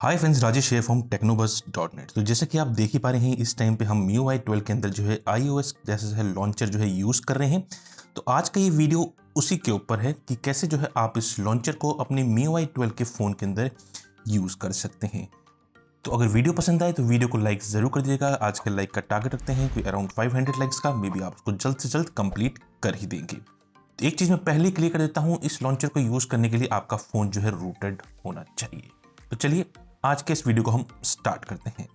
Hi friends, Rajesh है from टेक्नोबज़.नेट। तो जैसे कि आप देख ही पा रहे हैं, इस टाइम पे हम MIUI 12 के अंदर जो है iOS जैसे है लॉन्चर जो है यूज़ कर रहे हैं। तो आज का ये वीडियो उसी के ऊपर है कि कैसे जो है आप इस लॉन्चर को अपने MIUI 12 के फ़ोन के अंदर यूज़ कर सकते हैं। तो अगर वीडियो पसंद आए तो वीडियो को लाइक ज़रूर कर दीजिएगा। आज के लाइक का टारगेट रखते हैं कोई अराउंड 500 लाइक्स का। मे बी आप उसको जल्द से जल्द कंप्लीट कर ही देंगे। तो एक चीज़ मैं पहले ही क्लियर कर देता हूँ, इस लॉन्चर को यूज़ करने के लिए आपका फ़ोन जो है रूटेड होना चाहिए। तो चलिए आज के इस वीडियो को हम स्टार्ट करते हैं।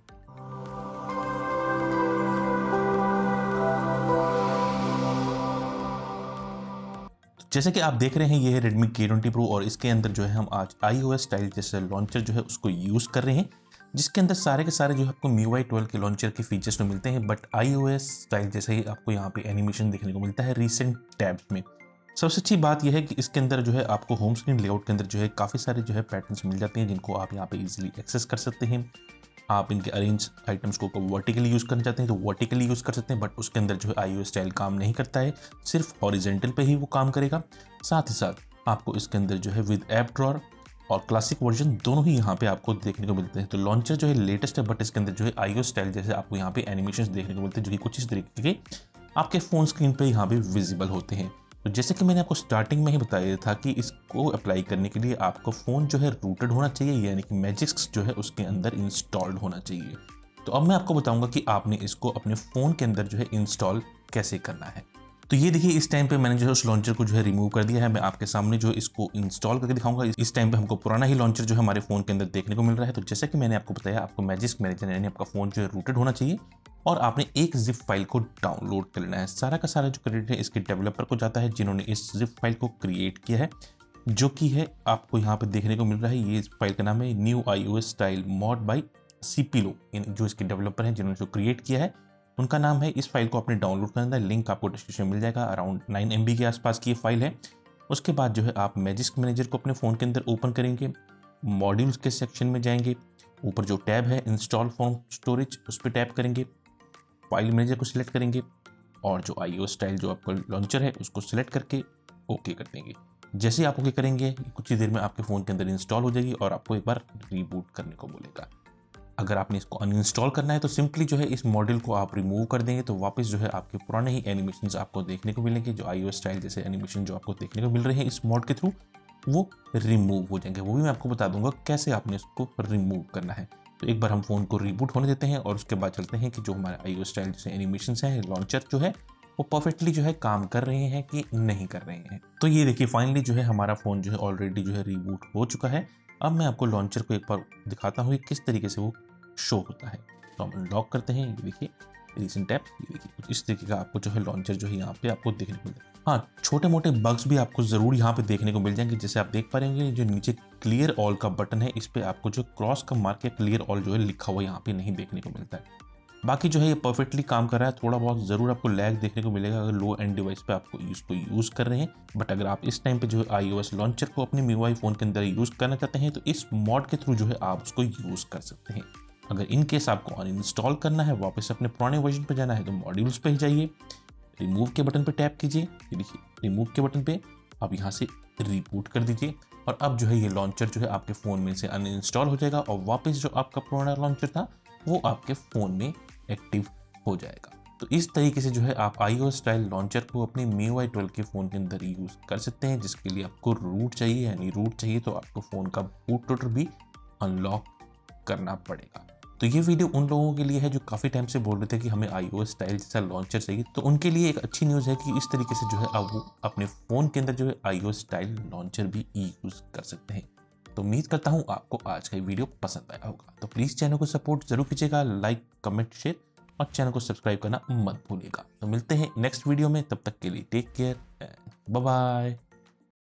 तो जैसे कि आप देख रहे हैं, ये है Redmi K20 Pro और इसके अंदर जो है हम आज iOS स्टाइल जैसे लॉन्चर जो है उसको यूज़ कर रहे हैं, जिसके अंदर सारे के सारे जो है आपको MIUI 12 के लॉन्चर के फीचर्स तो मिलते हैं, बट iOS स्टाइल जैसे ही आपको यहाँ पे एनिमेशन देखने को मिलता है रिसेंट टैब्स में। सबसे अच्छी बात यह है कि इसके अंदर जो है आपको होम स्क्रीन लेआउट के अंदर जो है काफ़ी सारे जो है पैटर्न्स मिल जाते हैं, जिनको आप यहाँ पे इजीली एक्सेस कर सकते हैं। आप इनके अरेंज आइटम्स को वर्टिकली यूज़ करना चाहते हैं तो वर्टिकली यूज़ कर सकते हैं, बट उसके अंदर जो है iOS स्टाइल काम नहीं करता है, सिर्फ हॉरिजेंटल पे ही वो काम करेगा। साथ ही साथ आपको इसके अंदर जो है विद ऐप ड्रॉअर और क्लासिक वर्जन दोनों ही यहाँ पे आपको देखने को मिलते हैं। तो लॉन्चर जो है लेटेस्ट है, बट इसके अंदर जो है iOS स्टाइल जैसे आपको यहाँ पे एनिमेशन देखने को मिलते हैं, जो कि कुछ इस तरीके के आपके फ़ोन स्क्रीन पे यहाँ पे विजिबल होते हैं। तो जैसे कि मैंने आपको स्टार्टिंग में ही बताया था कि इसको अप्लाई करने के लिए आपको फ़ोन जो है रूटेड होना चाहिए, यानी कि मैजिक्स जो है उसके अंदर इंस्टॉल्ड होना चाहिए। तो अब मैं आपको बताऊंगा कि आपने इसको अपने फ़ोन के अंदर जो है इंस्टॉल कैसे करना है। तो ये देखिए, इस टाइम पे मैंने जो है उस लॉन्चर को जो है रिमूव कर दिया है। मैं आपके सामने जो है इसको इंस्टॉल करके दिखाऊंगा। इस टाइम पे हमको पुराना ही लॉन्चर जो है हमारे फ़ोन के अंदर देखने को मिल रहा है। तो जैसे कि मैंने आपको बताया, आपको मैजिक्स मैनेजर यानी आपका फ़ोन जो है रूटेड होना चाहिए और आपने एक जिप फाइल को डाउनलोड कर लेना है। सारा का सारा जो क्रेडिट है इसके डेवलपर को जाता है, जिन्होंने इस जिप फाइल को क्रिएट किया है, जो कि है आपको यहाँ पे देखने को मिल रहा है। ये फाइल का नाम है new iOS style mod by CPLO। जो इसके डेवलपर हैं जिन्होंने जो क्रिएट किया है उनका नाम है। इस फाइल को आपने डाउनलोड करना है, लिंक आपको डिस्क्रिप्शन में मिल जाएगा। अराउंड 9 MB के आसपास की ये फाइल है। उसके बाद जो है आप मैजिक मैनेजर को अपने फ़ोन के अंदर ओपन करेंगे, मॉड्यूल्स के सेक्शन में जाएंगे, ऊपर जो टैब है इंस्टॉल फ्रॉम स्टोरेज उस पर टैप करेंगे, फाइल मैनेजर को सिलेक्ट करेंगे और जो iOS स्टाइल जो आपका लॉन्चर है उसको सिलेक्ट करके ओके कर देंगे। जैसे ही आप ओके करेंगे, कुछ ही देर में आपके फ़ोन के अंदर इंस्टॉल हो जाएगी और आपको एक बार रीबूट करने को बोलेगा। अगर आपने इसको अनइंस्टॉल करना है तो सिंपली जो है इस मॉड्यूल को आप रिमूव कर देंगे, तो वापस जो है आपके पुराने ही एनिमेशंस आपको देखने को मिलेंगे। जो iOS स्टाइल जैसे एनिमेशन जो आपको देखने को मिल रहे हैं इस मॉड के थ्रू, वो रिमूव हो जाएंगे। वो भी मैं आपको बता दूंगा कैसे आपने इसको रिमूव करना है। तो एक बार हम फ़ोन को रीबूट होने देते हैं और उसके बाद चलते हैं कि जो हमारे iOS स्टाइल जैसे एनिमेशंस हैं, लॉन्चर जो है वो परफेक्टली जो है काम कर रहे हैं कि नहीं कर रहे हैं। तो ये देखिए, फाइनली जो है हमारा फ़ोन जो है ऑलरेडी जो है रीबूट हो चुका है। अब मैं आपको लॉन्चर को एक बार दिखाता हूँ कि किस तरीके से वो शो होता है। तो हम अनलॉक करते हैं। ये देखिए रीसेंट ऐप, ये देखिए कुछ इस तरीके का आपको जो है लॉन्चर जो है यहाँ पे आपको देखने को मिलता है। हाँ, छोटे मोटे बग्स भी आपको ज़रूर यहाँ पे देखने को मिल जाएंगे। जैसे आप देख पा रहे होंगे, जो नीचे क्लियर ऑल का बटन है, इस पर आपको जो क्रॉस का मार्क या क्लियर ऑल जो है लिखा हुआ यहाँ पे नहीं देखने को मिलता है। बाकी जो है ये परफेक्टली काम कर रहा है। थोड़ा बहुत ज़रूर आपको लैग देखने को मिलेगा अगर लो एंड डिवाइस पे आपको इसको यूज़ कर रहे हैं, बट अगर आप इस टाइम पे जो है iOS लॉन्चर को अपने MIUI फ़ोन के अंदर यूज़ करना चाहते हैं तो इस मॉड के थ्रू जो है आप उसको यूज़ कर सकते हैं। अगर इन केस आपको अनइंस्टॉल करना है, वापस अपने पुराने वर्जन पे जाना है, तो मॉड्यूल्स पे ही जाइए, रिमूव के बटन पे टैप कीजिए। ये देखिए रिमूव के बटन पे आप यहाँ से रिबूट कर दीजिए और अब जो है ये लॉन्चर जो है आपके फ़ोन में से अनइंस्टॉल हो जाएगा और वापस जो आपका पुराना लॉन्चर था वो आपके फ़ोन में एक्टिव हो जाएगा। तो इस तरीके से जो है आप iOS स्टाइल लॉन्चर को अपने MIUI 12 के फ़ोन के अंदर यूज़ कर सकते हैं, जिसके लिए आपको रूट चाहिए। यानी रूट चाहिए तो आपको फ़ोन का बूट लोडर भी अनलॉक करना पड़ेगा। तो ये वीडियो उन लोगों के लिए है जो काफ़ी टाइम से बोल रहे थे कि हमें iOS स्टाइल जैसा लॉन्चर चाहिए। तो उनके लिए एक अच्छी न्यूज़ है कि इस तरीके से जो है अब वो अपने फ़ोन के अंदर जो है iOS स्टाइल लॉन्चर भी यूज़ कर सकते हैं। तो उम्मीद करता हूँ आपको आज का वीडियो पसंद आया होगा। तो प्लीज़ चैनल को सपोर्ट जरूर कीजिएगा, लाइक कमेंट शेयर और चैनल को सब्सक्राइब करना मत भूलिएगा। तो मिलते हैं नेक्स्ट वीडियो में, तब तक के लिए take care and bye bye.